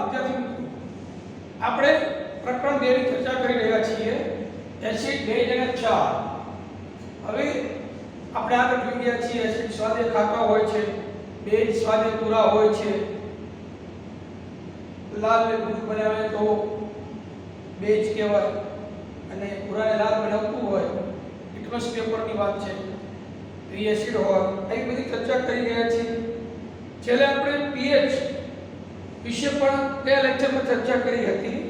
વિદ્યાર્થી મિત્રો, આપણે પ્રકરણ 2 ની ચર્ચા કરી રહ્યા છીએ, એસિડ, બેઝ અને ક્ષાર. હવે આપણે આગળ જોઈ ગયા છીએ એસિડ સ્વાદે ખાટા હોય છે, બેઝ સ્વાદે તુરા હોય છે. લાલ ને દૂધ બનાવે તો બેઝ કહેવાય અને પૂરાને લાલ બનાવતું હોય લિટમસ પેપરની વાત છે તો એ એસિડ હોય. આવી બધી ચર્ચા કરી રહ્યા છીએ. છેલ્લે આપણે pH વિશે પણ તે લેક્ચરમાં ચર્ચા કરી હતી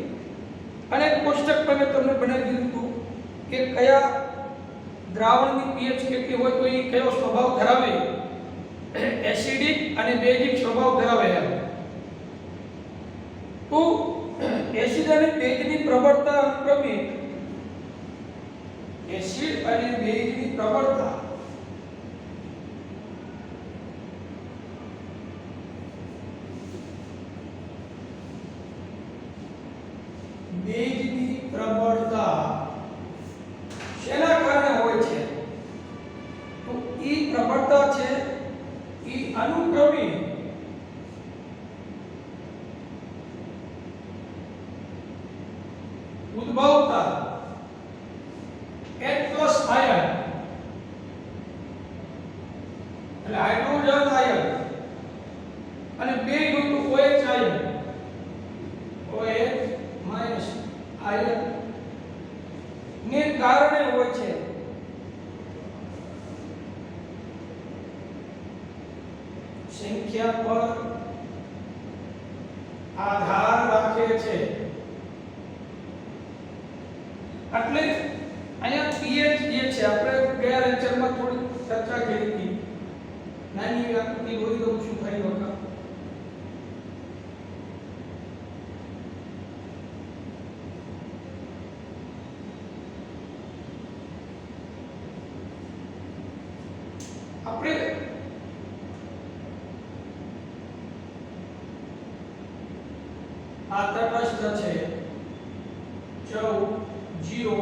અને કોષ્ટક પર મેં તમને બનાવી દીધું હતું કે કયા દ્રાવણની pH કેટલી હોય તો એ કયો સ્વભાવ ધરાવે, એસિડિક અને બેઝિક સ્વભાવ ધરાવે. તો એસિડ અને બેઝની પ્રબળતા અનુક્રમે એસિડ અને બેઝની પ્રબળતા બેઝની પ્રબળતા શેના કારણે હોય છે? તો ઈ પ્રબળતા છે ઈ અનુક્રમે ઉદ્ભવતા H+ આયન એટલે હાઇડ્રોજન આયન અને બેઝ હોય તો OH આયન, OH આયન ને કારણે હોય છે. સંખ્યા પર આધાર રાખે છે. એટલે અહીંયા pH જે છે આપણે ગયા લેક્ચરમાં થોડી ચર્ચા કરી હતી. નાની આકૃતિ દોરી દઉં છું ફરી વખત. આપણે આ તટસ્થ છે 14 0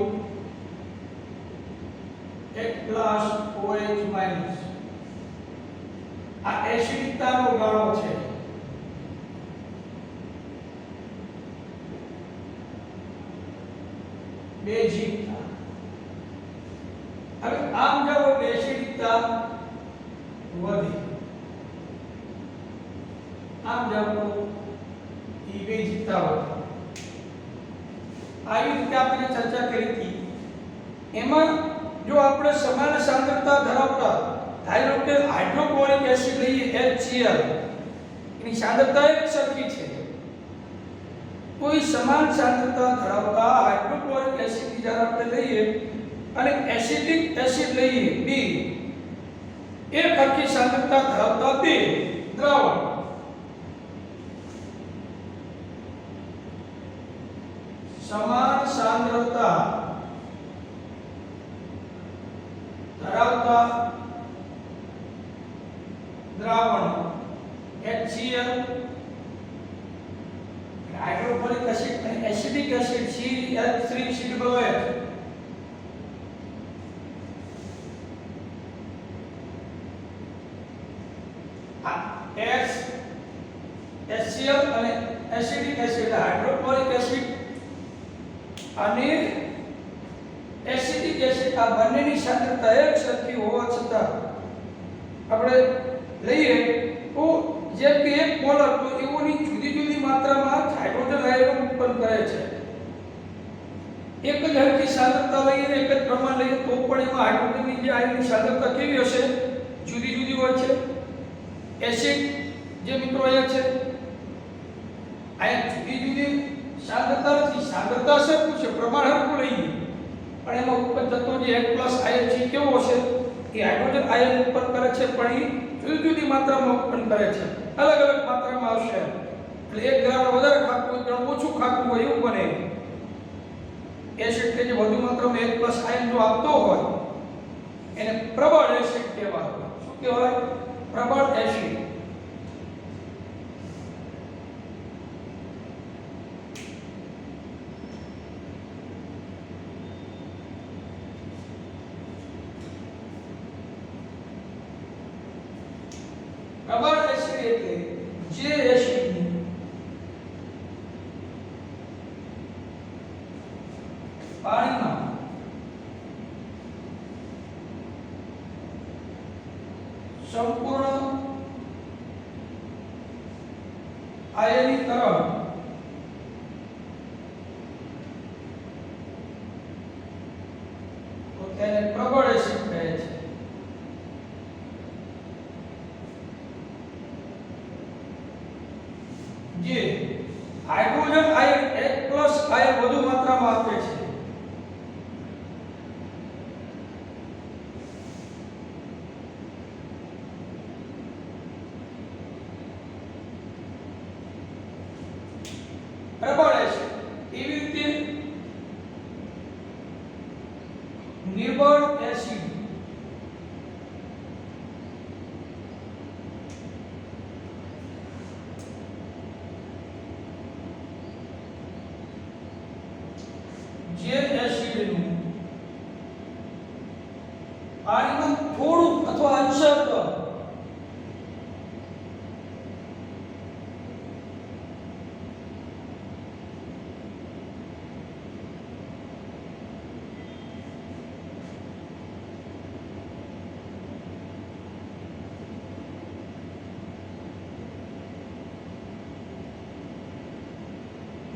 1 પ્લસ OH માઈનસ આ એસિડિકતાનો ગાળો છે. બેઝિકતા. હવે આમ જાઓ એસિડિકતા વધે, આમ જાઓ તો ઈ બેઝિકતા વધે. આવી રીતે આપણે ચર્ચા કરી હતી. એમાં જો આપણે સમાન સાંદ્રતા ધરાવતા ધારો કે હાઇડ્રોક્લોરિક એસિડ લઈએ HCl, એની સાંદ્રતા એક સરખી છે. કોઈ સમાન સાંદ્રતા ધરાવતા હાઇડ્રોક્લોરિક એસિડ જ્યારે આપણે લઈએ અને એસિડિક એસિડ લઈએ B, એક સરખી સાંદ્રતા ધરાવતા બે દ્રાવણ સમાન સાંદ્રતા ધરાવતા દ્રાવણ HCl, હાઇડ્રોક્લોરિક એસિડ અને એસિડિક એસિડ CH3COOH. HCl અને એસિડિક એસિડ હાઇડ્રોક્લોરિક એસિડ અને એસિડિક એસિડ આ બંનેની સાંદ્રતા એક સરખી હોવા છતાં આપણે લઈએ તો જેમ કે એક મોલર તો એઓની જુદી જુદી માત્રામાં હાઇડ્રોજન આયનો ઉત્પન્ન કરે છે. એક જ હરખી સાંદ્રતા લઈએ, એક જ પ્રમાણ લઈએ તો પણ એમાં હાઇડ્રોજનની જે આયનની સાંદ્રતા કેવી હશે? જુદી જુદી હોય છે. એસિડ જે મિત્રો અહીંયા છે આ જુદી જુદી સાંદ્રતા નથી, સાંદ્રતા સરખું છે, પ્રમાણ હરખું લઈએ પણ એમાં ઉત્પન્ન થતો જે H+ આયન છે કેવો હશે? એ હાઇડ્રોજન આયન ઉત્પન્ન કરે છે પણ એ જુદી જુદી માત્રામાં ઉત્પન્ન કરે છે, અલગ અલગ માત્રામાં આવશે. એટલે એક દ્રાવણ વધારે ખાતું હોય તો ઓછું ખાતું હોય એવું બને. એસિડ કે જે વધુ માત્રામાં H+ આયન જો આપતો હોય એને પ્રબળ એસિડ કહેવાય. શું કહેવાય? પ્રબળ એસિડ. પ્રબળ એસિડ એટલે જે એસિડની પાણીમાં સંપૂર્ણ આયનીકરણ તો તેને પ્રબળ એસિડ કહે છે. જે હાઇડ્રોજન આયન H+ આયન વધુ માત્રામાં આપે છે. પ્રબળ એસિડ એવી રીતે નિર્બળ એસિડ જે એસિડનું પાણીમાં થોડું અથવા અંશતઃ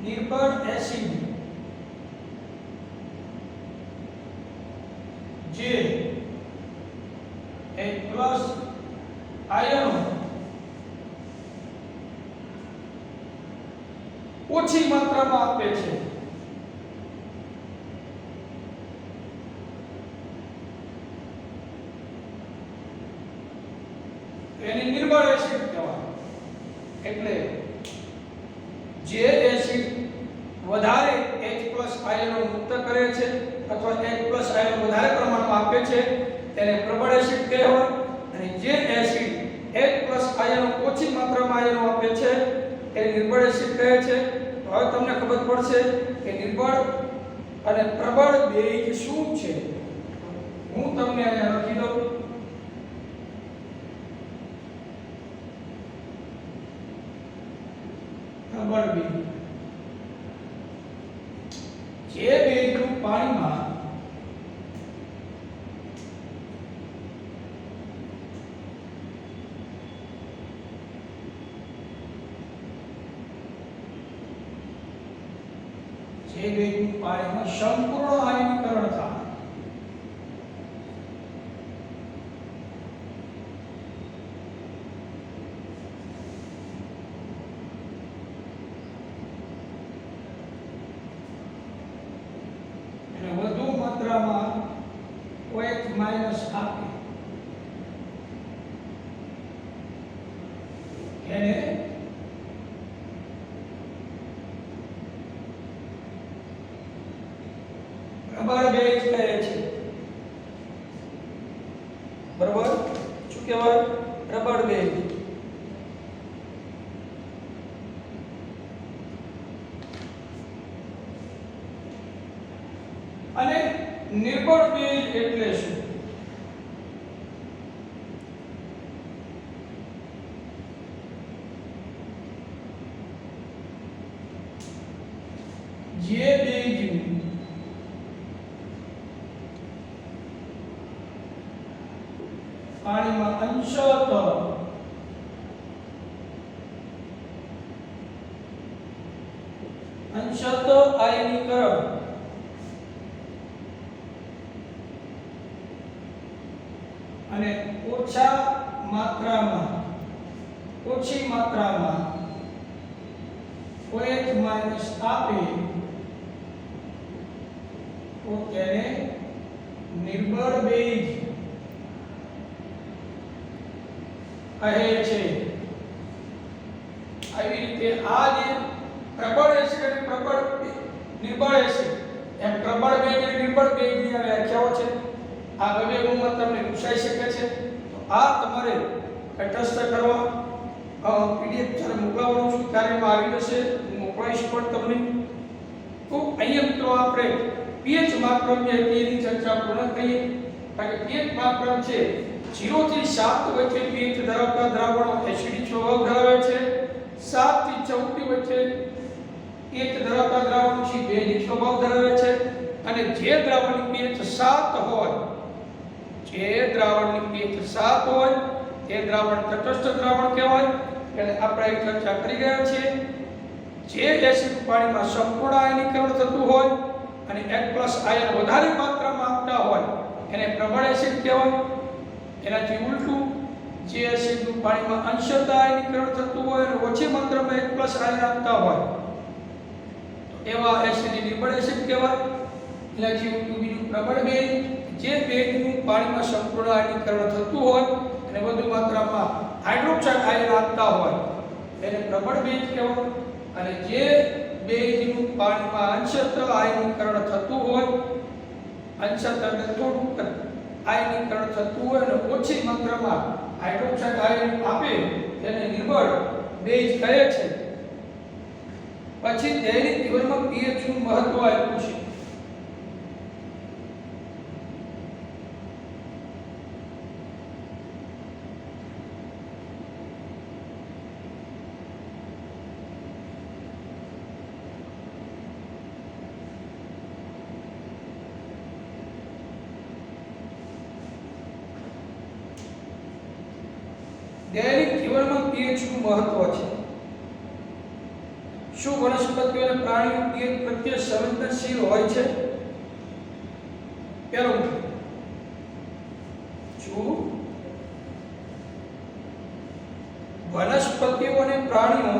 નિર્બળ એસિડ જે H+ આયનો ઓછી માત્રામાં આપે છે એને નિર્બળ એસિડ કહેવાય. એટલે જે એસિડ વધારે H+ આયનો મુક્ત કરે છે અથવા H+ આયનો વધારે પ્રમાણમાં આપે છે તેને પ્રબળ એસિડ કહેવાય. અને જે એસિડ H+ આયનો ઓછી માત્રામાં આયનો આપે છે તે નિર્બળ એસિડ કહે છે. તો હવે તમને ખબર પડશે કે નિર્બળ અને પ્રબળ બેય શું છે. હું તમને અહીંયા લખી દઉં. પ્રબળ બેય જે બેયનું પાણીમાં સંપૂર્ણ આયનીકરણ થાય અને વધુ માત્રામાં OH- આપે એને પ્રબળ બેઝ કહે છે. બરાબર? શું કહેવાય? પ્રબળ બેઝ. અને નિર્બળ બેઝ એટલે શું? જે બેઝ પાણીમાં અંશતઃ આયનીકરણ અને ઓછી માત્રામાં OH- આપે તો તેને નિર્બળ બેઝ કહે છે. આવી રીતે આ જે પ્રબળ એસિડ અને નિર્બળ એસિડ એમ પ્રબળ બેઝ અને નિર્બળ બેઝની વ્યાખ્યાઓ છે. આ બે ગુણમાં તમને પૂછાઈ શકે છે. તો આ તમારે તટસ્થ કરવા PDF જ્યારે મોકલવાનું છું ત્યારે એમાં આવી જશે. હું મોકલાઈશ પણ તમને. તો અહીંયા મિત્રો આપણે pH માપદંડ જે તેની ચર્ચા પૂર્ણ કરીએ. કારણ કે pH માપદંડ છે 0 થી 7 વચ્ચે pH ધરાવતા દ્રાવણો એસિડિક સ્વભાવ ધરાવે છે. 7 થી 14 વચ્ચે pH ધરાવતા દ્રાવણો બેઝિક સ્વભાવ ધરાવે છે. અને અને જે દ્રાવણની pH 7 હોય, જે દ્રાવણની pH 7 હોય તે દ્રાવણ તટસ્થ દ્રાવણ કહેવાય. એટલે આપણે અહીં ચર્ચા કરી રહ્યા છીએ. જે એસિડ પાણીમાં સંપૂર્ણ આયનીકરણ થતું હોય અને H+ આયન વધારે માત્રામાં આપતા હોય એને પ્રબળ એસિડ કહેવાય. એનાથી ઉલટું જે એસિડનું પાણીમાં અંશતઃ આયનીકરણ થતું હોય અને ઓછી માત્રામાં H+ આયન આપતા હોય તો એવા એસિડને નિર્બળ એસિડ કહેવાય. એનાથી ઉલટું બીજું પ્રબળ બેઝ, જે બેઝનું પાણીમાં સંપૂર્ણ આયનીકરણ થતું હોય અને વધુ માત્રામાં હાઇડ્રોક્સાઇડ આયન આપતા હોય એને પ્રબળ બેઝ કહેવાય. અને જે બેઝનું પાણીમાં અંશતઃ આયનીકરણ થતું હોય, અંશતઃ એટલે થોડું આયનીકરણ થતું હોય અને ઓછી માત્રામાં હાઇડ્રોક્સાઇડ આયન આપે તેને નિર્બળ બેઝ કહે છે. પછી દૈનિક જીવનમાં pH નું મહત્વ આપ્યું છે. દૈનિક જીવનમાં pH નું મહત્વ છે. શું વનસ્પતિઓ અને પ્રાણીઓ pH પ્રત્યે સંવેદનશીલ હોય છે? પહેલું, શું વનસ્પતિઓ અને પ્રાણીઓ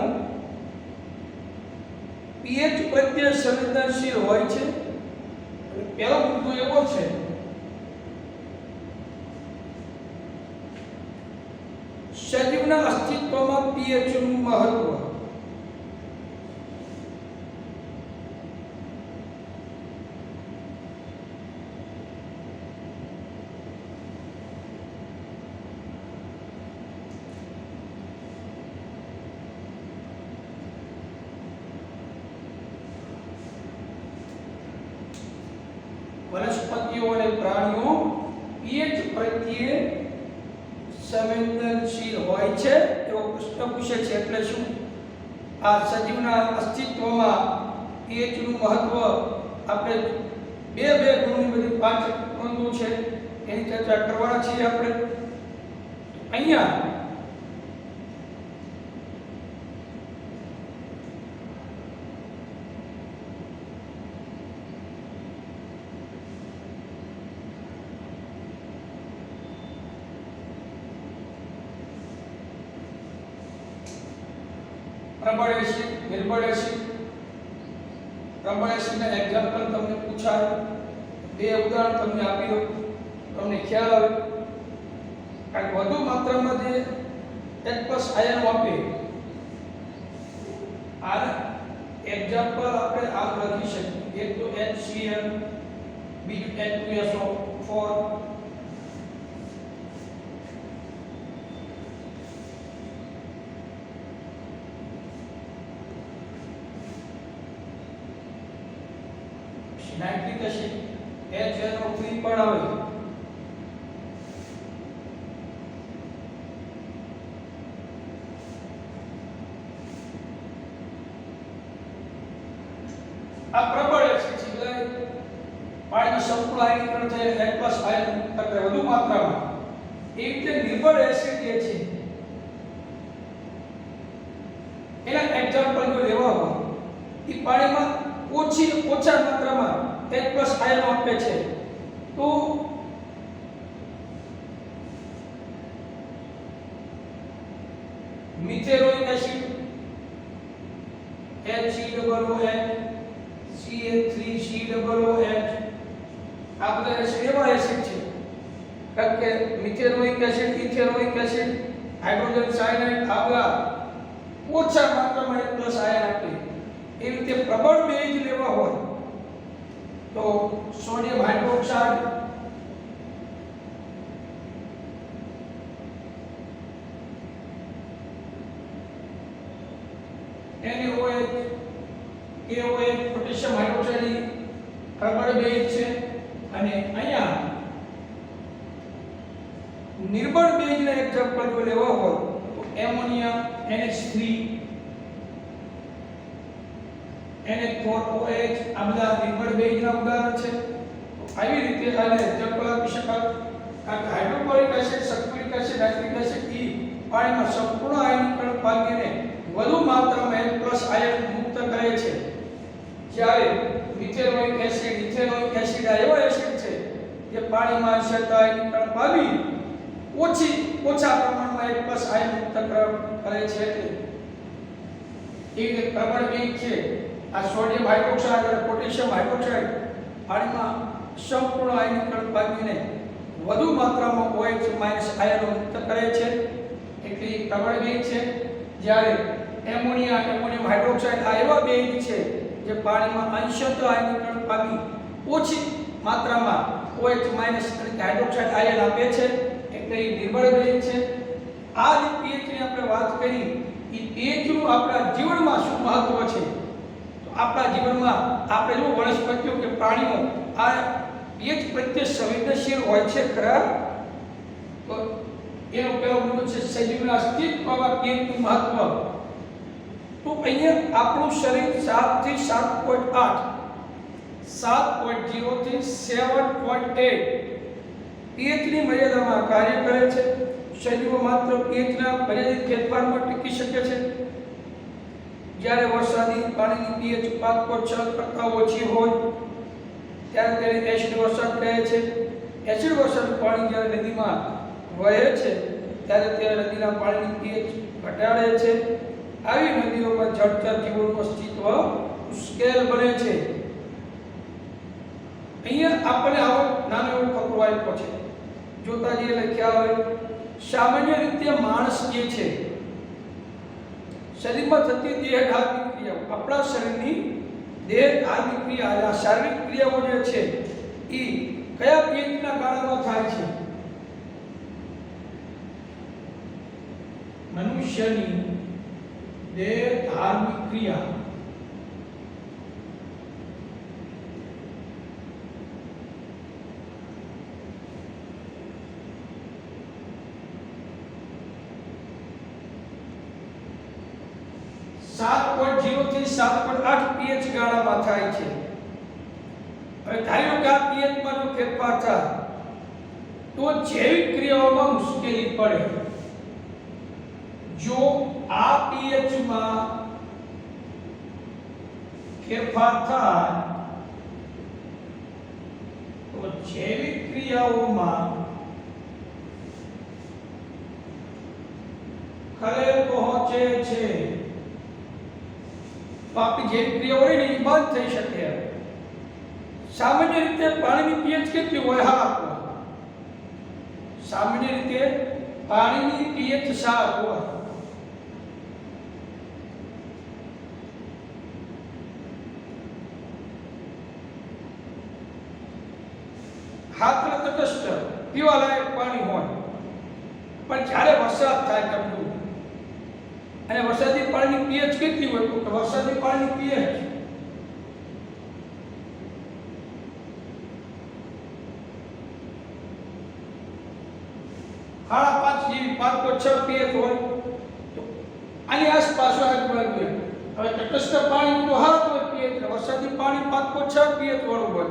pH પ્રત્યે સંવેદનશીલ હોય છે? પહેલો મુદ્દો એવો છે સજીવના અસ્તિત્વમાં pH નું મહત્વ. વનસ્પતિઓ અને પ્રાણીઓ pH પ્રત્યે સંવેદનશીલ હોય છે એવો પ્રશ્ન પૂછે છે. એટલે શું આ સજીવના અસ્તિત્વમાં pH નું મહત્વ આપણે બે ગુણની બધી 5 નોંધો છે એની ચર્ચા કરવાના છીએ. આપણે અહીંયા પ્રબળ એસિડ, નિર્બળ એસિડ. પ્રબળ એસિડના એક્ઝામ્પલ તમને પૂછાય, બે ઉદાહરણ તમને આપી દઉં, તમને ખ્યાલ આવે. કારણ વધુ માત્રામાં જે H+ આયન આપે આ એક્ઝામ્પલ આપણે આમ લખી શકીએ. એક તો HCl, બીજું H2SO4. નાઇટ્રિક એસિડ HNO3 પણ આવે. આ પ્રબળ એસિડ છે, પાણીમાં સંપૂર્ણ આયનીકરણ થયેલ H+ આયન કરતા વધુ માત્રામાં. એ રીતે નિર્બળ એસિડ જે છે એના એક્ઝામ્પલ જો લેવા હોય એ પાણીમાં ઓછા માત્રામાં H+ આયન આપે છે તો મિથેનોઇક એસિડ HCOOH, CH3COOH આ બધા એસિડ એવા એસિડ છે. કારણ કે methanoic acid, ethanoic acid, hydrogen cyanide આ બધા ઓછા માત્રામાં H+ આયન આપે. એ રીતે પ્રબળ બેઝ લેવા હોય તો sodium hydroxide, NaOH, KOH, potassium hydroxide પ્રબળ બેઝ છે. અને અહીંયા નિર્બળ બેઝના એક્ઝામ્પલ જો લેવા હોય તો એમોનિયા, NH3, NH4OH આ બધા નિર્બળ બેઝના ઉદાહરણ છે. આવી રીતે આને એક્ઝામ્પલ આપી શકાય. કારણ કે hydrochloric acid, sulphuric acid, nitric acid એ પાણીમાં સંપૂર્ણ આયનીકરણ પામીને વધુ માત્રામાં H+ આયન મુક્ત કરે છે. જ્યારે મિથેનોઇક એસિડ, ઇથેનોઇક એસિડ આ એવા એસિડ છે જે પાણીમાં અંશતઃ આયનીકરણ પામી ઓછા પ્રમાણમાં H+ આયન મુક્ત કરે છે. એ રીતે પ્રબળ બેઝ છે. આ સોડિયમ હાઇડ્રોક્સાઇડ અને પોટેશિયમ હાઇડ્રોક્સાઇડ પાણીમાં સંપૂર્ણ આયનીકરણ પામીને વધુ માત્રામાં OH- આયનો મુક્ત કરે છે, એટલે એ પ્રબળ બેઝ છે. જ્યારે એમોનિયમ હાઇડ્રોક્સાઇડ આ એવા બેઝ છે જે પાણીમાં અંશતઃ આયનીકરણ પામી ઓછી માત્રામાં OH- અને હાઇડ્રોક્સાઇડ આયન આપે છે, એટલે એ નિર્બળ બેઝ છે. આ જે pH ની આપણે વાત કરી, એ pH નું આપણા જીવનમાં શું મહત્વ છે? તો આપણા જીવનમાં આપણે જો વનસ્પતિઓ કે પ્રાણીઓ આ pH પ્રત્યે સંવેદનશીલ હોય છે ખરા? તો એનો પહેલો મુદ્દો છે સજીવના અસ્તિત્વમાં pH નું મહત્વ. તો અહીંયા આપણું શરીર 7 થી 7.8, 7.0 થી 7.8 pH ની મર્યાદામાં કાર્ય કરે છે. સજીવો માત્ર pH ના મર્યાદિત ફેરફારમાં ટકી શકે છે. જ્યારે વરસાદી પાણીની pH 5.6 કરતાં ઓછી હોય ત્યારે તેને એસિડ વરસાદ કહે છે. એસિડ વરસાદ પાણી જ્યારે નદીમાં વહે છે ત્યારે તે નદીના પાણીની pH ઘટાડે છે. આવી નદીઓમાં જળચર જીવોનું અસ્તિત્વ મુશ્કેલ બને છે. અહીંયા આપણે આવો નાનો એવો ફકરો આપ્યો છે, જોતા જે લખ્યા હોય. સામાન્ય રીતે માણસ જે છે શરીરમાં થતી દેહ ધાર્મિક ક્રિયાઓ, આપણા શરીરની દેહ ધાર્મિક ક્રિયા, શારીરિક ક્રિયાઓ જે છે એ કયા pH ના ગાળામાં થાય છે? મનુષ્યની દેહ ધાર્મિક ક્રિયા થી 7.8 pH ગાળામાં થાય છે. હવે ધારો કે આ pH માં જો ફેરફાર થાય તો જૈવિક ક્રિયાઓમાં મુશ્કેલી પડે. જો આ pH માં ફેરફાર થાય તો જૈવિક ક્રિયાઓમાં ખલેલ પહોંચે છે. તો આપણી જૈવિક ક્રિયાઓ હોય ને એ બંધ થઈ શકે. સામાન્ય રીતે પાણીની pH કેટલી હોય? 7 હોય. સામાન્ય રીતે પાણીની pH 7 હોય. હાથને તટસ્થ પીવાલાયક પાણી હોય. પણ જ્યારે વરસાદ થાય તમને અને વરસાદી પાણીની pH કેટલી હોય? તો વરસાદી પાણીની pH 5.5 જેવી 5.6 pH હોય. તો આની આસપાસ આજુબાજુ હવે તટસ્થ પાણી તો 7 હોય pH, વરસાદી પાણી 5.6 pH વાળું હોય.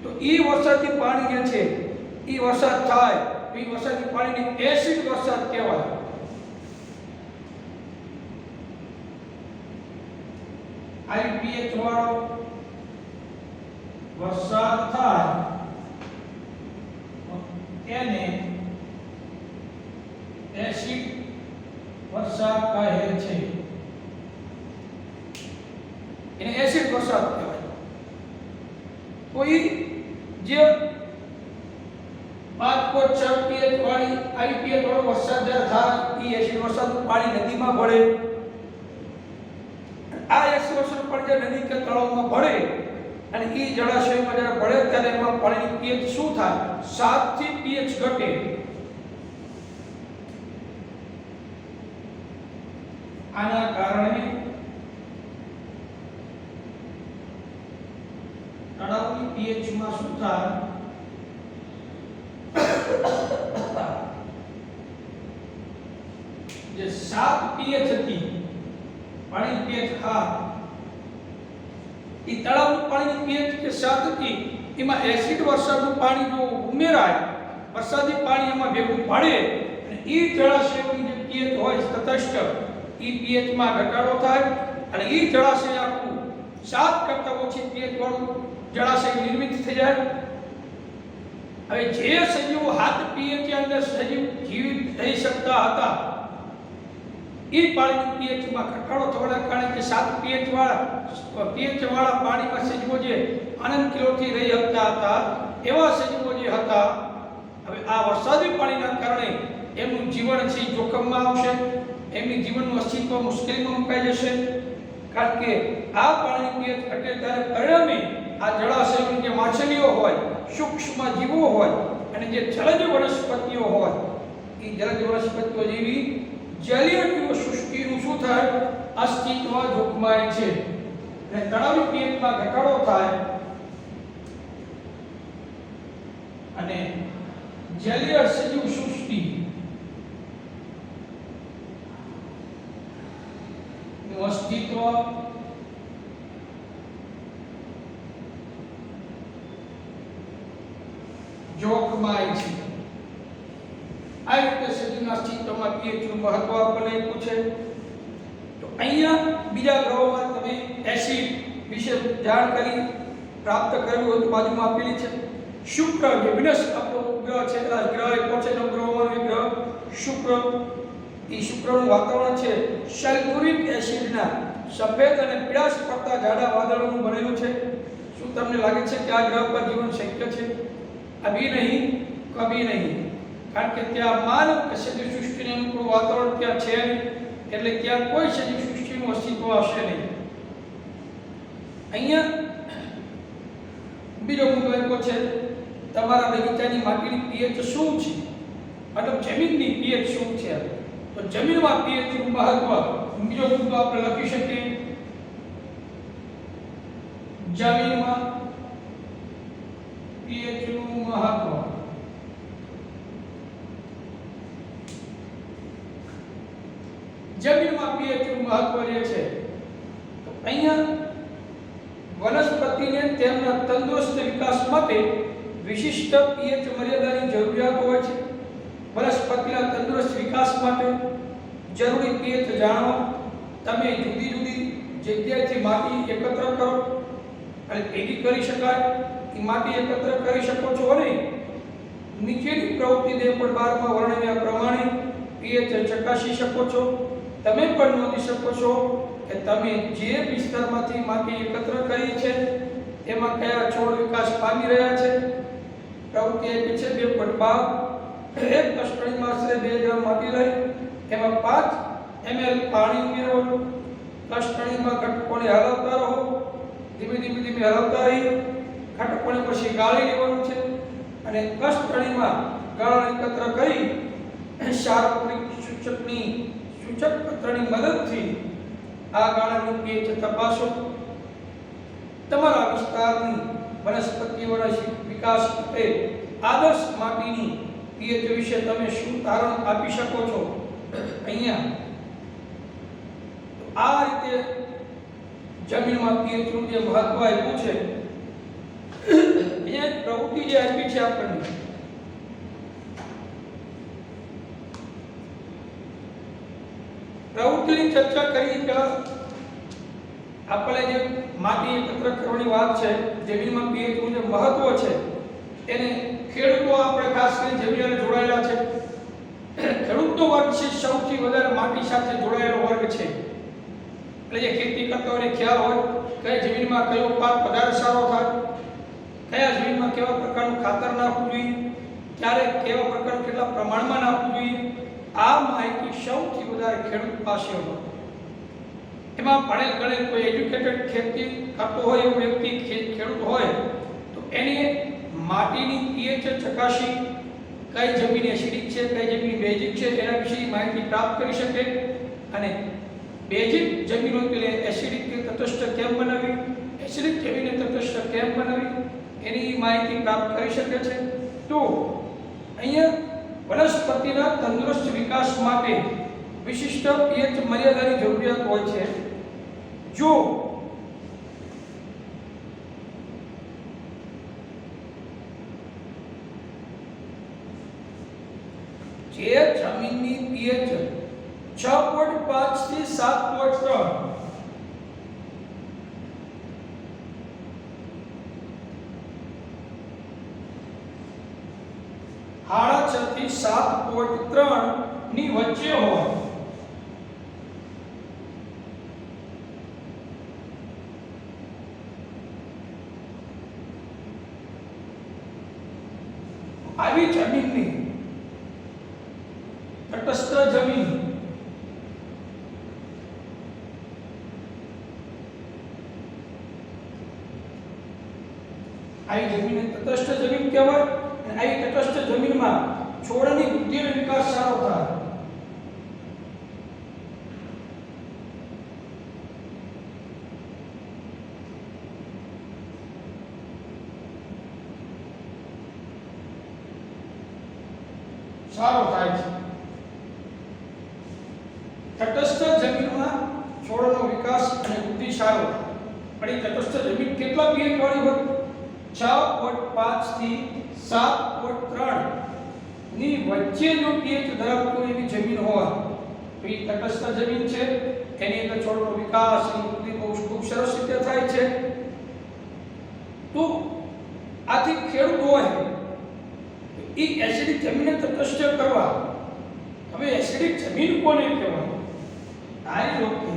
તો એ વરસાદી પાણી જે છે એ વરસાદ થાય તો એ વરસાદી પાણીને એસિડ વરસાદ કહેવાય. હાઈ pH વાળો વરસાદ થાય એને એસિડ વરસાદ કહે છે. એને એસિડ વરસાદ કહેવાય. તો એ જે 5.6 pH વાળી હાઈ pH વાળો વરસાદ જ્યારે થાય એ એસિડ વરસાદનું પાણી નદીમાં ભળે. આ એસિડ વરસાદ પણ જે નદી કે તળાવમાં ભળે અને એ જળાશયમાં જ્યારે ભળે ત્યારે એમાં પાણીની pH શું થાય? 7 થી pH ઘટે. આના કારણે તળાવની pH માં શું થાય? જે 7 pH હતી પાણી pH 8 એ તળાવનું પાણીની pH કે 7 હતી એમાં એસિડ વરસાદનું પાણી જો ઉમેરાય, વરસાદી પાણી એમાં ભેગું પડે અને એ જળાશયોની જે પીએચ હોય તટસ્થ, એ પીએચમાં ઘટાડો થાય અને એ જળાશય આખું 7 કરતાં ઓછી પીએચ વાળું જળાશય નિર્મિત થઈ જાય. હવે જે સજીવો 7 પીએચ અંદર સજીવ જીવિત થઈ શકતા હતા, એ પાણીની પીએચમાં ઘટાડો થવાના કારણે જે 7 પીએચ વાળા પાણીમાં સજીવો જે અનંત કિલોથી રહી શકતા હતા, એવા સજીવો જે હતા, હવે આ વરસાદી પાણીના કારણે એમનું જીવન છે જોખમમાં આવશે, એમની જીવનનું અસ્તિત્વ મુશ્કેલીમાં મુકાઈ જશે. કારણ કે આ પાણીની પીએચ ઘટે ત્યારે પરિણામે આ જળાશયોની જે માછલીઓ હોય, સૂક્ષ્મ જીવો હોય અને જે જલજ વનસ્પતિઓ હોય, એ જલજ વનસ્પતિઓ જેવી જલીય જીવ સૃષ્ટિનું શું થાય? અસ્તિત્વ જોખમાય છે. અને તળાવની પીએચમાં ઘટાડો થાય અને જલીય સજીવ સૃષ્ટિ નું અસ્તિત્વ જોખમાય છે. આ રીતે સજીવના અસ્તિત્વમાં પીએચનું મહત્વ આપણને પૂછે. તો અહીંયા બીજા ગ્રહોમાં તમે એસિડ વિશે જાણકારી પ્રાપ્ત કરવી હોય તો બાજુમાં આપેલી છે. શુક્ર જે વિનસ આપણો ગ્રહ છે, આ ગ્રહ એક પછીનો ગ્રહોમાંનો એક ગ્રહ શુક્ર. એ શુક્રનું વાતાવરણ છે સલ્ફ્યુરિક એસિડના સફેદ અને પીળાશ પડતા જાડા વાદળોનું બનેલું છે. શું તમને લાગે છે કે આ ગ્રહ પર જીવન શક્ય છે? અભી નહીં, કભી નહીં. કારણ કે ત્યાં માનવ કે સજીવ સૃષ્ટિને અનુકૂળ વાતાવરણ ત્યાં છે નહીં, એટલે ત્યાં કોઈ સજીવ સૃષ્ટિનું અસ્તિત્વ હશે નહીં. અહીંયા બીજો મુદ્દો એ છે તમારા બગીચાની માટીની પીએચ શું છે, મતલબ જમીનની પીએચ શું છે. તો જમીનમાં પીએચનું મહત્વ બીજો મુદ્દો આપણે લખી શકીએ. જમીનમાં પીએચનું મહત્વ. જમીનમાં પીએચનું મહત્વ જે છે, તો અહીંયા વનસ્પતિને તેમના તંદુરસ્ત વિકાસ માટે વિશિષ્ટ પીએચ મર્યાદાની જરૂરિયાત હોય છે. વનસ્પતિના તંદુરસ્ત વિકાસ માટે જરૂરી પીએચ જાણો. તમે જુદી જુદી જગ્યાએથી માટી એકત્ર કરો અને ભેગી કરી શકાય એ માટી એકત્ર કરી શકો છો અને નીચેની પ્રવૃત્તિ 2.12માં વર્ણવ્યા પ્રમાણે પીએચ ચકાસી શકો છો. તમે પણ નોંધી શકો છો કે તમે જે વિસ્તારમાંથી માટી એકત્ર કરી છે એમાં કયા છોડ વિકાસ પામી રહ્યા છે. પ્રવૃત્તિ આપી છે 2.12. એક કસ્ટડીમાં આશરે 2 ગ્રામ માટી લઈ એમાં 5 ml પાણી ઉમેરવાનું. કસ્ટડીમાં ઘટકોને હલાવતા રહો, ધીમે ધીમે હલાવતા રહી. ઘટકોને પછી ગાળી લેવાનું છે અને કસ્ટડીમાં ગાળણ એકત્ર કરી સાર્વત્રિક સૂચક પત્રની મદદથી આ ગાળાની પીએચ તપાસો. તમારા વિસ્તારની વનસ્પતિઓના વિકાસ માટે આદર્શ માટીની પીએચ વિશે તમે શું તારણ આપી શકો છો? અહીંયા આ રીતે જમીનમાં પીએચનું જે મહત્વ આપ્યું છે, અહીંયા પ્રવૃત્તિ જે આપી છે આપણને, પ્રવૃત્તિની ચર્ચા કરી પહેલા આપણે જે માટી એકત્ર કરવાની વાત છે, જમીનમાં પીએચનું જે મહત્વ છે એને ખેડૂતો આપણે ખાસ કરીને જમીનને જોડાયેલા છે. ખેડૂતો વર્ગ છે સૌથી વધારે માટી સાથે જોડાયેલો વર્ગ છે. એટલે જે ખેતી કરતા હોય ખ્યાલ હોય કઈ જમીનમાં કયો પાક વધારે સારો થાય, કયા જમીનમાં કેવા પ્રકારનું ખાતર નાખવું જોઈએ, ક્યારે કેવા પ્રકારનું કેટલા પ્રમાણમાં નાખવું જોઈએ, આ માહિતી સૌથી વધારે ખેડૂત પાસે હોય. એમાં ભણેલ ગણેલ કોઈ એજ્યુકેટેડ ખેતી કરતો હોય એવો વ્યક્તિ ખેડૂત હોય તો એની માટીની પીએચ ચકાસી કઈ જમીન એસિડિક છે, કઈ જમીન બેઝિક છે એના વિશે માહિતી પ્રાપ્ત કરી શકે. અને બેઝિક જમીન હોય એટલે એસિડિક કે તટસ્થ કેમ બનાવવી, એસિડિક જમીનને તટસ્થ કેમ બનાવવી એની માહિતી પ્રાપ્ત કરી શકે છે. તો અહીંયા વનસ્પતિના તંદુરસ્ત વિકાસ માટે વિશિષ્ટ પીએચ મર્યાદાની જરૂરિયાત હોય છે. જો જે જમીનની pH 6.5 થી 7.3 6.5 થી 7.3 ની વચ્ચે હોય આવી જમીનની તટસ્થ જમીન આવી જમીનને તટસ્થ જમીન કહેવાય અને આવી તટસ્થ જમીનમાં છોડની વૃદ્ધિ અને વિકાસ સારો થાય. સારો થાય છે. તટસ્થ જમીનમાં છોડનો વિકાસ અને વૃદ્ધિ સારો થાય. પણ એ તટસ્થ જમીન કેટલા pH વાળી હોય? 6.5 થી 7.3 ની વચ્ચે જો pH ધરાવતી એવી જમીન હોય તો એ તટસ્થ જમીન છે. એની અંદર છોડનો વિકાસ અને વૃદ્ધિ બહુ ખૂબ સરસ રીતે થાય છે. તો આથી ખેડૂત હોય એ એસિડિક જમીનને તટસ્થ કરવા. હવે એસિડિક જમીન કોને કહેવાય? આ લોકો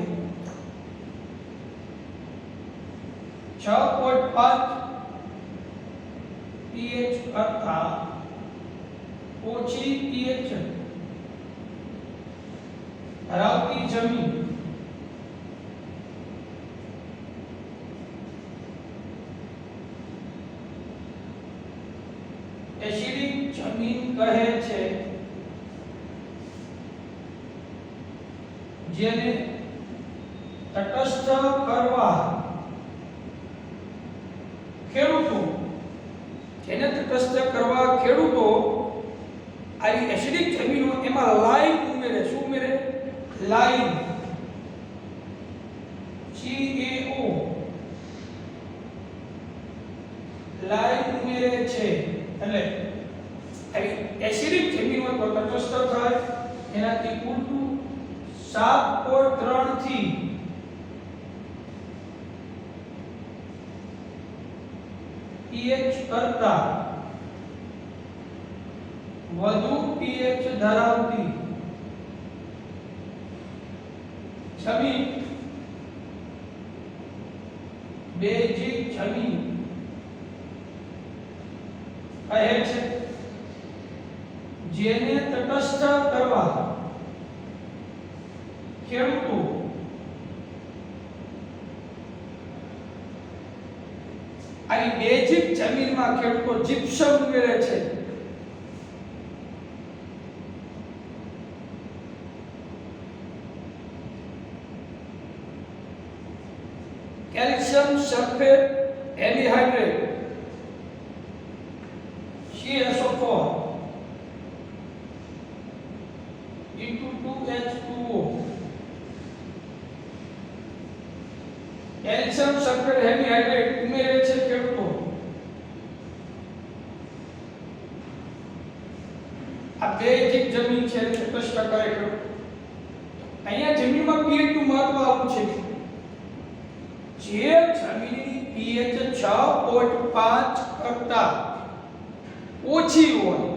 6.5 pH કરતા ઓછી pH ધરાવતી જમીન એસિડિક જમીન કહે છે. જેને તટસ્થ કરવા ખેડૂતો આવી એસિડિક જમીનો એમાં લાઈમ ઉમેરે. શું ઉમેરે? લાઈમ, CaO લાઈમ ઉમેરે છે. એટલે આવી એસિડિક જમીનો તો તટસ્થ થાય. એનાથી ઉલટું 7.3 થી pH કરતા વધુ pH ધરાવતી જમીન બેઝિક જમીન કહે છે. જેને તટસ્થ કરવા ખેડૂતો આવી બેઝિક જમીનમાં ખેડૂતો જીપ્સમ ઉમેરે છે. Calcium sulphate hemihydrate CaSO4 into 2H2O. Calcium sulphate hemihydrate ઉમેરે છે ખેડૂતો. આ બેઝિક જમીન છે તટસ્થ કરે ખેડૂતો. અહીંયા જમીનમાં pH નું મહત્વ આવું છે. જે જમીનની pH 6.5 કરતા ઓછી હોય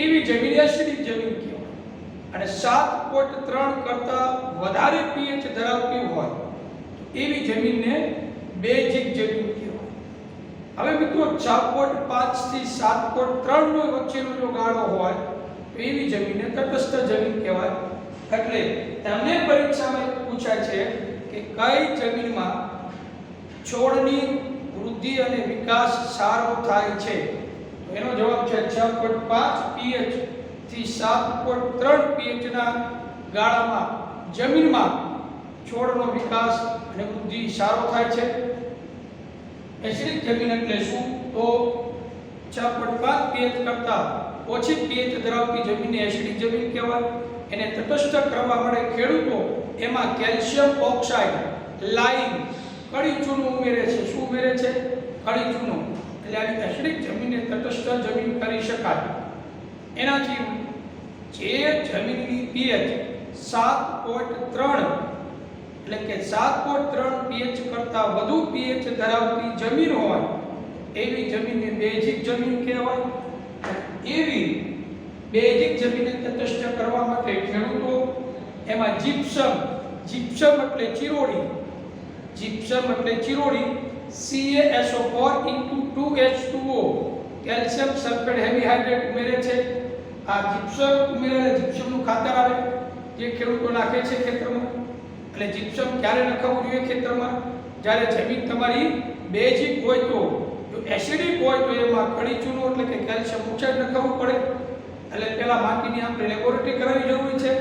એવી જમીન એસિડિક જમીન કહેવાય. અને 7.3 કરતા વધારે pH ધરાવતી હોય એવી જમીનને બેઝિક જમીન કહેવાય. હવે મિત્રો 6.5 થી 7.3 નો વચ્ચેનો જો ગાળો હોય તો એવી જમીનને તટસ્થ જમીન કહેવાય. એટલે તમને પરીક્ષામાં પૂછાય છે કે કઈ જમીનમાં છોડની વૃદ્ધિ અને વિકાસ સારો થાય છે? તો એનો જવાબ છે 6.5 pH થી 7.3 pH ના ગાળામાં જમીનમાં છોડનો વિકાસ અને વૃદ્ધિ સારો થાય છે. એસિડિક જમીન એટલે શું? તો 6.5 pH કરતા ઓછી pH ધરાવતી જમીનને એસિડિક જમીન કહેવાય. એને તટસ્થ કરવા માટે ખેડૂતો એમાં કેલ્શિયમ ઓક્સાઇડ, લાઈમ, કડી ચૂનો ઉમેરે છે. શું ઉમેરે છે? કડી ચૂનો. એટલે આવી એસિડિક જમીનને તટસ્થ જમીન કરી શકાય. એનાથી જે જમીનની pH 7.3 એટલે કે 7.3 pH કરતાં વધુ pH ધરાવતી જમીન હોય એવી જમીનને બેઝિક જમીન કહેવાય. એવી બેઝિક જમીનને તટસ્થ કરવા માટે ખેડૂતો એમાં જીપ્સમ એટલે ચિરોડી CaSO4 2H2O calcium sulphate heavy hydrate ઉમેરે છે. આ જીપ્સમ ઉમેરેલા જીપ્સમનું ખાતર આવે જે ખેડૂતો નાખે છે ખેતરમાં. એટલે જીપ્સમ ક્યારે નખાવવું જોઈએ ખેતરમાં? જ્યારે જમીન તમારી બેઝિક હોય તો. જો એસિડિક હોય તો એમાં કડી ચૂનો એટલે કે કેલ્શિયમ ઓક્સાઇડ નખાવવું પડે. એટલે પહેલા માટીની આપણે લેબોરેટરી કરાવવી જરૂરી છે.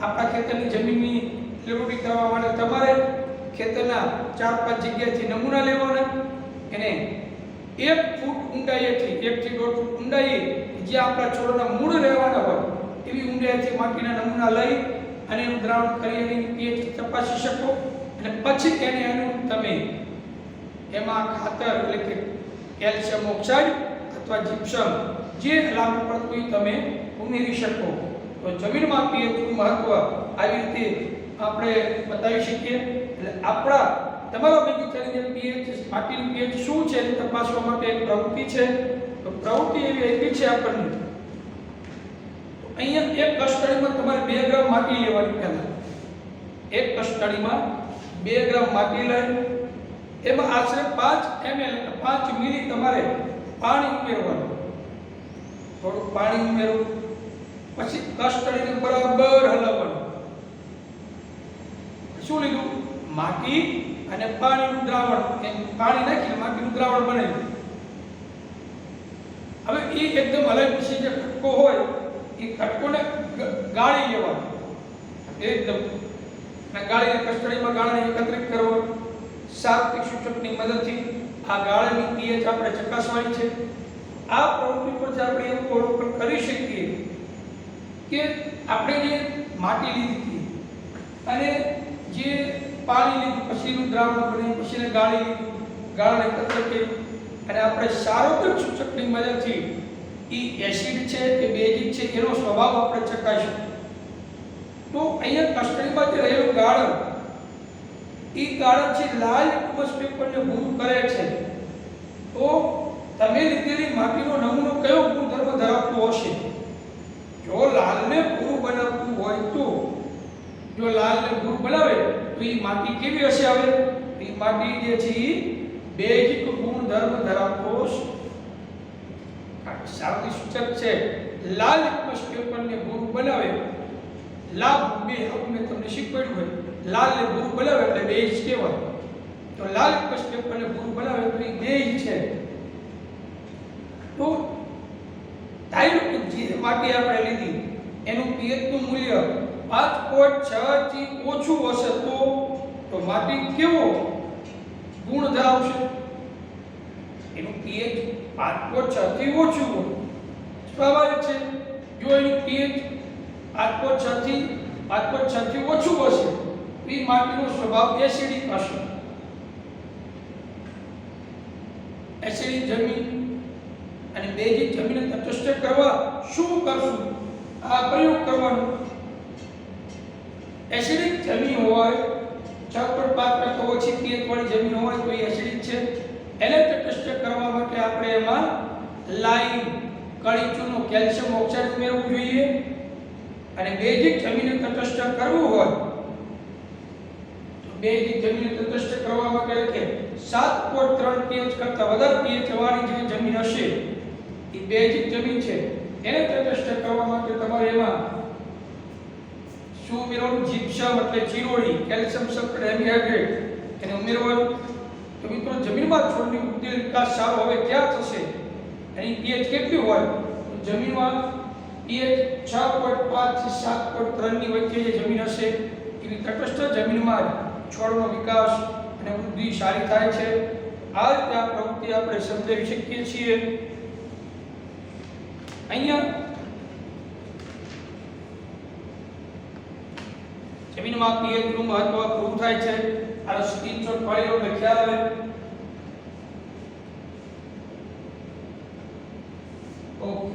આપણા ખેતરની જમીનની લેબોરેટરી કરવા માટે તમારે ખેતરના 4-5 જગ્યાએથી નમૂના લેવાના. એને 1 ફૂટ ઊંડાઈએથી 1 થી 1.5 ફૂટ ઊંડાઈએ જે આપણા છોડના મૂળ રહેવાના હોય એવી ઊંડાઈથી માટીના નમૂના લઈ અને એનું દ્રાવણ કરી એની pH તપાસી શકો. અને પછી એને અનુરૂપ તમે એમાં ખાતર એટલે કે કેલ્શિયમ ઓક્સાઇડ અથવા જીપ્સમ જે લાગુ પડતું હોય તમે ઉમેરી શકો. તો જમીનમાં pH નું મહત્વ આવી રીતે આપણે બતાવી શકીએ. એટલે આપણા તમારા બગીચાની pH માટીની pH શું છે તે તપાસવા માટે એક પ્રવૃત્તિ છે. તો પ્રવૃત્તિ એવી આપી છે આપણને. તો અહીંયા એક કસ્ટડીમાં તમારે 2 ગ્રામ માટી લેવાની. પહેલા એક કસ્ટડીમાં 2 ગ્રામ માટી લઈ એમાં આશરે 5 ml એટલે 5 મિલી તમારે પાણી ઉમેરવાનું. થોડું પાણી ઉમેરવું પછી કસ્ટડીને બરાબર હલાવવાનું. શું લીધું? માટી અને પાણીનું દ્રાવણ. એમ પાણી નાખીને માટીનું દ્રાવણ બનાવ્યું. હવે એ એકદમ હલાવી પછી જે કટકો હોય એ કટકોને ગાળી લેવાનો એકદમ. અને ગાળીને કસ્ટડીમાં ગાળીને એકત્રિત કરવાનો. સાર્વત્રિક સૂચકની મદદથી આ ગાળાની pH આપણે ચકાસવાની છે. આ પ્રવૃત્તિ પર આપણે એવું અવલોકન કરી શકીએ કે આપણે જે માટી લીધી હતી અને જે પાણી લીધું પછીનું દ્રાવણ બની પછીને ગાળી લીધું, ગાળાને એકત્ર કર્યું અને આપણે સાર્વત્રિક સૂચકની મદદથી એ એસિડ છે કે બેઝિક છે એનો સ્વભાવ આપણે ચકાસીશું. તો અહીંયા કસ્ટડીમાં જે રહેલું ગાળણ એ ગાળણ છે લાલ લિટમસ પેપરને ભૂરું કરે છે. તો તમે લીધેલી માટીનો નમૂનો કયો ગુણધર્મ ધરાવતો હશે? જો લાલને ભૂરું બનાવતું હોય તો જો લાલને ભૂરું બનાવે તો એ માટી કેવી હશે? આવે એ માટી જે છે એ બેઝિક ગુણધર્મ ધરાવતો હશે. સાર્વત્રિક સૂચક છે લાલ લિટમસ પેપરને ભૂરું બનાવે. લાભ બે આપણે તમને શીખવાડ્યું હોય લાલ ને ભૂરું બનાવે એટલે બેઝ કહેવાય. તો લાલ લિટમસ પેપરને ભૂરું બનાવે તો એ બેઝ છે. તો ધાર્યું કે જે માટી આપણે લીધી એનું pH નું મૂલ્ય 5.6 થી ઓછું હશે તો માટી કેવો ગુણ ધરાવશે? એનું pH 5.6 થી ઓછું હોય સ્વાભાવિક છે. જો એનું pH 5.6 થી ઓછું હશે તો એ માટીનો સ્વભાવ એસિડિક હશે. એસિડિક જમીન અને બેઝિક જમીનને તટસ્થ કરવા શું કરશું? આ પ્રયોગ કરવાનો. એસિડિક જમીન હોય 6.5% ઓછી pH વાળી જમીન હોય તો એ એસિડિક છે. એને તટસ્થ કરવા માટે આપણે એમાં લાઈમ કડી ચૂનો કેલ્શિયમ ઓક્સાઇડ ઉમેરવું જોઈએ. અને બેઝિક જમીનને તટસ્થ કરવું હોય તો બેઝિક જમીનને તટસ્થ કરવા માટે કે 7.3 pH કરતાં વધારે pH વાળી જે જમીન હશે એ બેઝિક જમીન છે. એને તટસ્થ કરવા માટે તમારે એમાં શું ઉમેરવાનું? જીપ્સમ એટલે ચિરોડી કેલ્શિયમ સલ્ફેટ હેવી હાઇડ્રેટ એને ઉમેરવાનું. તો મિત્રો જમીનમાં છોડની વૃદ્ધિ વિકાસ સારો હવે ક્યાં થશે? એની pH કેટલી હોય? તો જમીનમાં pH 6.5 થી 7.3 ની વચ્ચે જે જમીન હશે એવી તટસ્થ જમીનમાં છોડનો વિકાસ અને વૃદ્ધિ સારી થાય છે. આ રીતે આ પ્રવૃત્તિ આપણે સમજાવી શકીએ છીએ. અહીંયા જમીનમાં pH નું મહત્વ પૂરું થાય છે. આ સ્ક્રીનશોટ પાડી લો એટલે ખ્યાલ આવે. ઓકે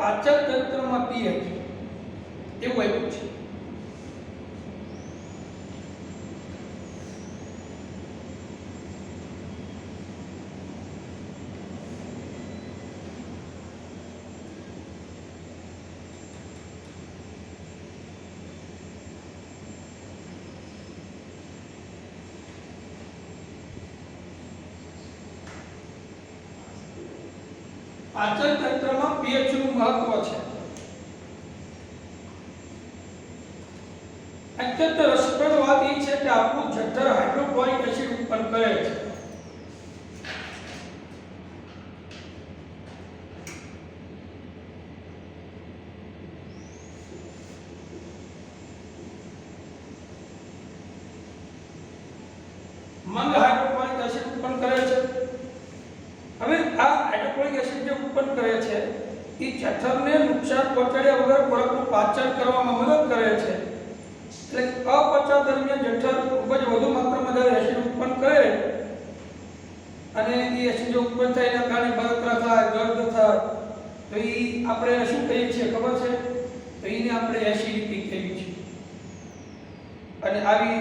પાચન તંત્રમાં પીએચ એવું આપ્યું છે. પાચન તંત્રમાં પીએચ નું મહત્વ છે. અત્યંત રસપ્રદ વાત એ છે કે આપણું જઠર હાઇડ્રોક્લોરિક એસિડ ઉત્પન્ન કરે છે. મંદ હાઇડ્રોક્લોરિક એસિડ ઉત્પન્ન કરે છે. હવે આ હાઇડ્રોક્લોરિક એસિડ જે ઉત્પન્ન કરે છે એ જઠરને નુકસાન પહોંચાડ્યા વગર ખોરાકનું પાચન કરવામાં મદદ કરે છે. એટલે અપચા દરમિયાન જઠર ખૂબ જ વધુ માત્રામાં જ્યારે એસિડ ઉત્પન્ન કરે અને એ એસિડ જો ઉત્પન્ન થાય એના કારણે બળતરા થાય, દર્દ થાય, તો એ આપણે શું કહીએ છીએ ખબર છે? તો એને આપણે એસિડિટી કહીએ છીએ. અને આવી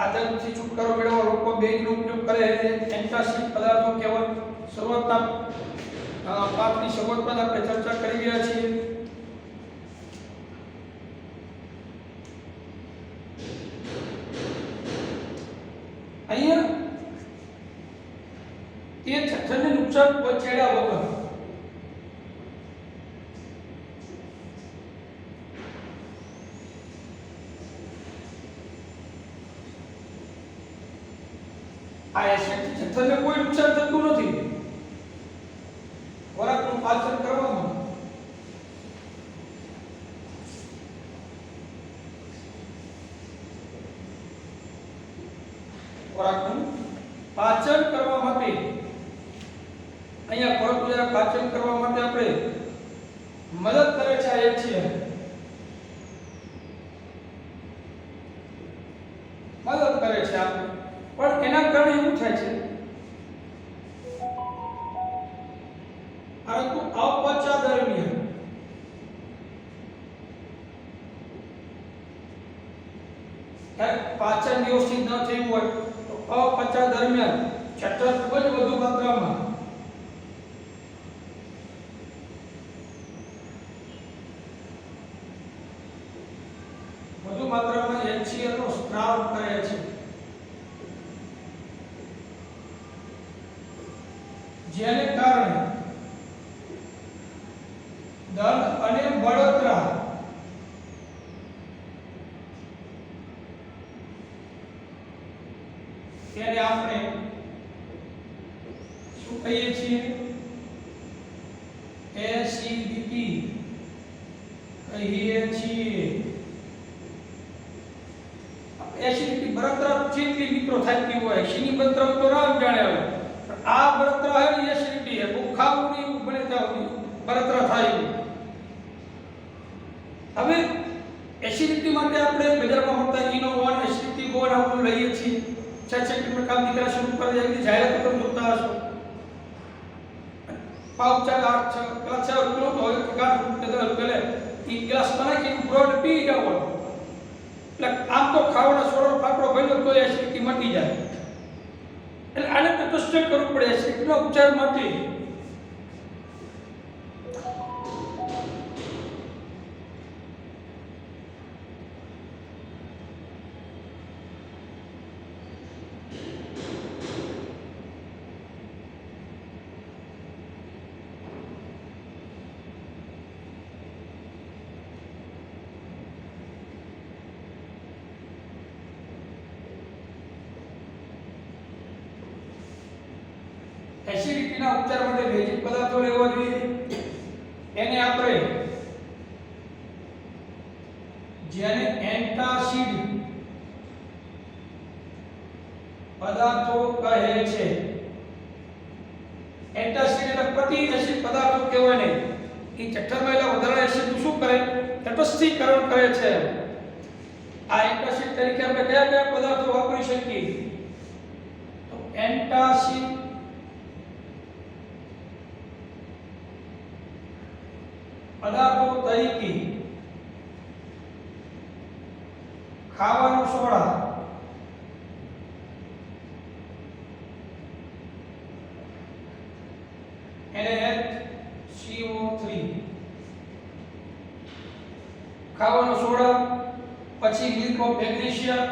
આદતથી છુટકારો મેળવવા લોકો બેઝનો ઉપયોગ કરે છે. એન્ટાસિડ પદાર્થો કેવળ શરૂઆતના પાઠની શરૂઆતમાં આપણે ચર્ચા કરી રહ્યા છીએ. અહીંયા તે જઠરને નુકસાન પહોંચાડ્યા વગર આ એસિડ જઠરને કોઈ નુકસાન થતું નથી ખોરાકનું પાચન કરવામાં. ખોરાકનું પાચન કરવા માટે અહીંયા ખોરાકનું જ્યારે પાચન કરવા માટે આપણે મદદ કરે છે આ એસિડ, મદદ કરે છે આપણે. પણ એના કારણે એવું થાય છે પરંતુ અપચા દરમિયાન પાચન વ્યવસ્થિત ન થયું હોય તો અપચા દરમિયાન જઠર ખૂબ જ વધુ માત્રામાં HCl નો સ્ત્રાવ કરે છે. જેને કારણે દર્દ અને બળતરા તેને આપણે શું કહીએ છીએ? એસિડિટી કહીએ છીએ. એસિડિટી બળતરા જેટલી મિત્રો થતી હોય શીની બળતરા તો રામ જાણે આવે. આ બળતરા હે એસિડિટી હે, ભૂખાવું નહીં બને ત્યાં બળતરા થાય. હવે એસિડિટી માટે આપણે બજારમાં મળતા ઇનોવોન એસિડિટી ગોન આપણે લઈએ છીએ. 6 સેકન્ડમાં કામ દીકરા શરૂ કરી દે. એની જાહેરાત તમે જોતા હશો. પાવ ચા 8 પેલા 6 રૂપિયા તો હવે ગાંઠ રૂપિયા પેલે એ ગ્લાસ બનાવી બ્રોડ પી જાવ. એટલે આમ તો ખાવાનો સોડો પાપડો ભર્યો તો એસિડિટી મટી જાય. એટલે આને તો કષ્ટ કરવું પડે છે એટલો ઉપચાર માટે. એસિડિટીના ઉપચાર માટે બેઝિક પદાર્થો લેવા જોઈએ. એને આપણે જેને એન્ટાસિડ પદાર્થો કહે છે. એન્ટાસિડ એટલે પ્રતિ એસિડ પદાર્થો કહેવાય ને. એ જઠરમાં એલા વધારે એસિડ શું કરે? તટસ્થીકરણ કરે છે. આ એન્ટાસિડ તરીકે આપણે કયા કયા પદાર્થો વાપરી શકીએ? તો એન્ટાસિડ પદાર્થો તરીકે ખાવાનો સોડા, NaCO3 ખાવાનો સોડા, પછી milk of magnesium,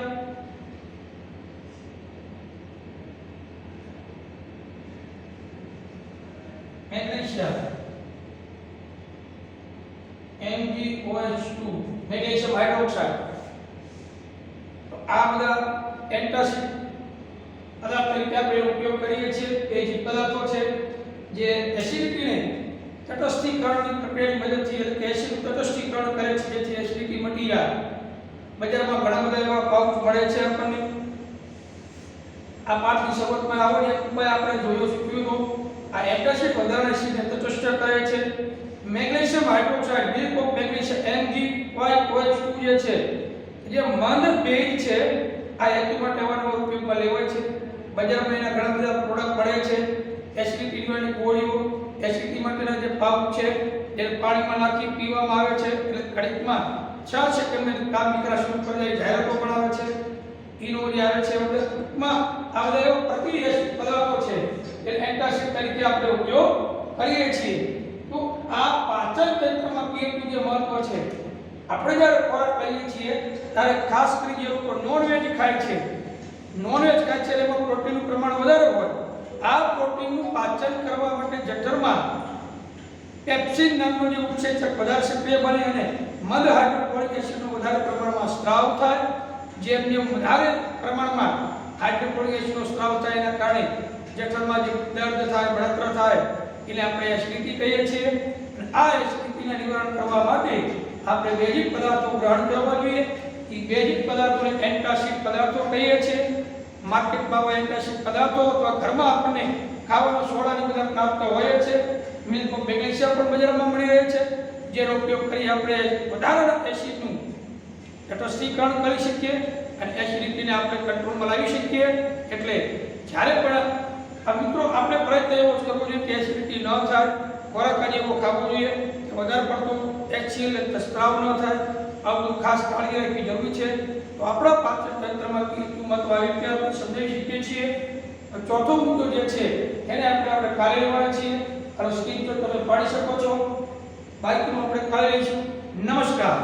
MgOH2 magnesium hydroxide. તો આ બધા એન્ટાસિડ પદાર્થ તરીકે આપણે ઉપયોગ કરીએ છીએ. બેઝિક પદાર્થો છે જે એસિડિટીને તટસ્થીકરણની પ્રક્રિયાની મદદથી એટલે કે એસિડ તટસ્થીકરણ કરે છે, જેથી એસિડિટી મટી જાય. બજારમાં ઘણા બધા એવા પાઉચ મળે છે આપણને. આ પાઠની શરૂઆતમાં આવડે ઉપાય આપણે જોયો શીખ્યું તો આ એન્ટાસિડ વધારાના એસિડને તટસ્થ કરે છે. Magnesium hydroxide milk of magnesium MgOH2 જે છે જે મંદ બેઝ છે, આ હેતુ માટે આનો ઉપયોગમાં લેવાય છે. બજારમાં એના ઘણા બધા પ્રોડક્ટ મળે છે. એસિડિટી ની ગોળીઓ, એસિડિટી માટેના જે પાઉચ છે જે પાણીમાં નાખી પીવામાં આવે છે, એટલે ઘડીકમાં 6 સેકન્ડમાં કામ નીકળા શરૂ કરી દે. જાહેરાતો પણ આવે છે, ઈનો જે આવે છે. ટૂંકમાં આ બધા એવા પ્રતિએસિડ પદાર્થો છે કે એન્ટાસિડ તરીકે આપણે ઉપયોગ કરીએ છીએ. તો આ પાચન તંત્રમાં પીએચનું જે મહત્વ છે, આપણે જ્યારે ખોરાક લઈએ છીએ ત્યારે ખાસ કરીને જે લોકો નોનવેજ ખાય છે, એમાં પ્રોટીનનું પ્રમાણ વધારે હોય. આ પ્રોટીનનું પાચન કરવા માટે જઠરમાં પેપ્સિન નામનો જે ઉત્સેચક વધારે સક્રિય બને અને મંદ હાઇડ્રોક્લોરિક એસિડનો વધારે પ્રમાણમાં સ્ત્રાવ થાય. જેમ વધારે પ્રમાણમાં હાઇડ્રોક્લોરિક એસિડનો સ્ત્રાવ થાય એના કારણે જઠરમાં જે દર્દ થાય, બળતરા થાય, એટલે આપણે એસિડિટી કહીએ છીએ. આ એસિડિટીના નિવારણ કરવા માટે આપણે બેઝિક પદાર્થો ગ્રહણ કરવા જોઈએ. એ બેઝિક પદાર્થોને એન્ટાસિડ પદાર્થો કહીએ છીએ. માર્કેટમાં હોય એન્ટાસિડ પદાર્થો અથવા ઘરમાં આપણને ખાવાના સોડાની બધા પ્રાપ્ત હોય છે. મિલ્ક ઓફ મેગ્નેશિયમ પણ બજારમાં મળી રહે છે, જેનો ઉપયોગ કરી આપણે વધારાના એસિડનું તટસ્થીકરણ કરી શકીએ અને એસિડિટીને આપણે કંટ્રોલમાં લાવી શકીએ. એટલે જ્યારે પણ મિત્રો આપણે પ્રયત્ન એવો જ કરવો જોઈએ કે એસિડિટી ન થાય, ખોરાક આજે એવો ખાવો જોઈએ કે વધારે પડતો HCl એટલે સ્ત્રાવ ન થાય. આ બધું ખાસ કાળજી રાખવી જરૂરી છે. તો આપણા પાચન તંત્રમાં પીએચનું મહત્વ આવી રીતે આપણે સમજી શકીએ છીએ. ચોથો મુદ્દો જે છે એને આપણે કાલે લેવાના છીએ. અને સ્ક્રીન પર તમે પાડી શકો છો. બાકીનું આપણે કાલે લઈશું. નમસ્કાર.